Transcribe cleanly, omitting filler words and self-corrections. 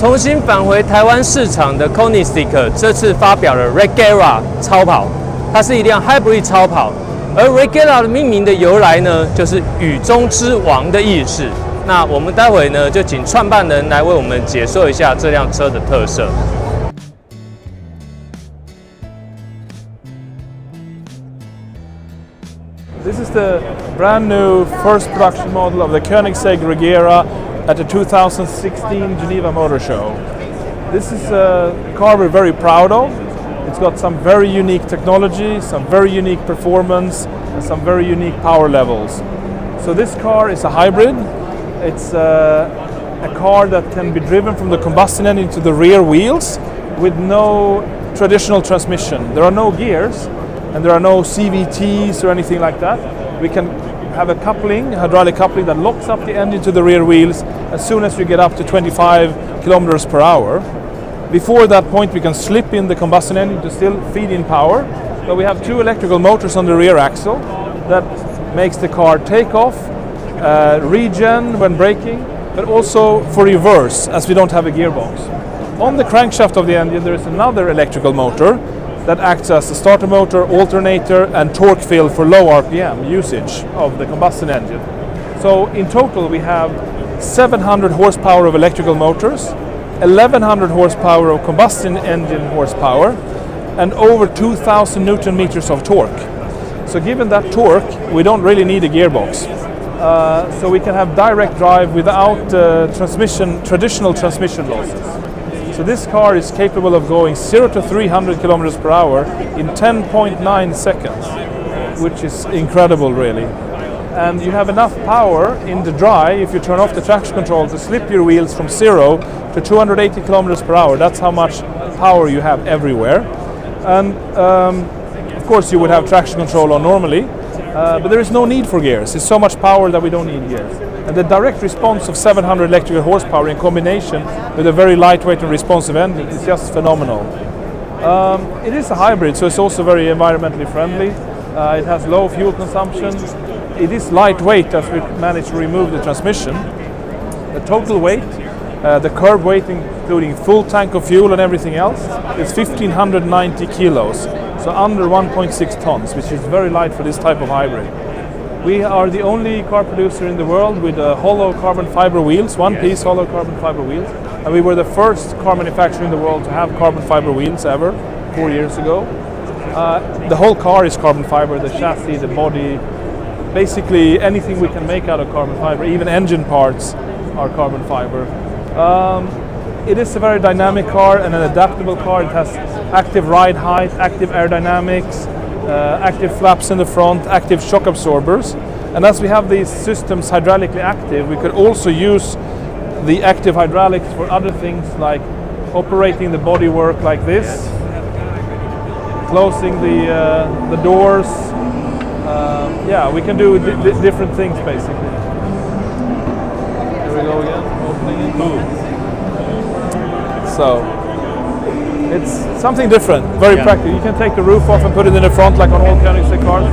重新返回台湾市场的 Koenigsegg 这次发表了 Regera 超跑，它是一辆 Hybrid 超跑。而 Regera 的命名的由来呢，就是雨中之王的意思。那我们待会呢，就请创办人来为我们解说一下这辆车的特色。This is the brand new first production model of the Koenigsegg Regera at the 2016 Geneva Motor Show. This is a car we're very proud of. It's got some very unique technology, some very unique performance, and some very unique power levels. So this car is a hybrid. It's a car that can be driven from the combustion engine to the rear wheels with no traditional transmission. There are no gears and there are no CVTs or anything like that. We can have a coupling, hydraulic coupling that locks up the engine to the rear wheels as soon as you get up to 25 kilometers per hour. Before that point we can slip in the combustion engine to still feed in power, but we have two electrical motors on the rear axle that makes the car take off, regen when braking, but also for reverse as we don't have a gearbox. On the crankshaft of the engine there is another electrical motor that acts as a starter motor, alternator and torque fill for low RPM usage of the combustion engine. So in total we have 700 horsepower of electrical motors, 1100 horsepower of combustion engine horsepower, and over 2000 Newton meters of torque. So given that torque, we don't really need a gearbox. So we can have direct drive without traditional transmission losses. So this car is capable of going 0 to 300 kilometers per hour in 10.9 seconds, which is incredible really. And you have enough power in the dry, if you turn off the traction control, to slip your wheels from 0 to 280 kilometers per hour. That's how much power you have everywhere. And of course you would have traction control on normally, but there is no need for gears. It's so much power that we don't need gears. And the direct response of 700 electrical horsepower in combination with a very lightweight and responsive engine is just phenomenal. It is a hybrid, so it's also very environmentally friendly. It has low fuel consumption. It is lightweight as we managed to remove the transmission. The total weight, the curb weight including full tank of fuel and everything else, is 1590 kilos, so under 1.6 tons, which is very light for this type of hybrid. We are the only car producer in the world with hollow carbon fiber wheels, one-piece hollow carbon fiber wheels, and we were the first car manufacturer in the world to have carbon fiber wheels ever, 4 years ago. The whole car is carbon fiber, the chassis, the body, basically anything we can make out of carbon fiber, even engine parts are carbon fiber. It is a very dynamic car and an adaptable car. It has active ride height, active aerodynamics, active flaps in the front, active shock absorbers. And as we have these systems hydraulically active, we could also use the active hydraulics for other things like operating the bodywork like this, closing the doors. Yeah, we can do different things basically. Here we go again, opening it. Boom. So it's something different, very practical. You can take the roof off and put it in the front like on all Koenigsegg cars.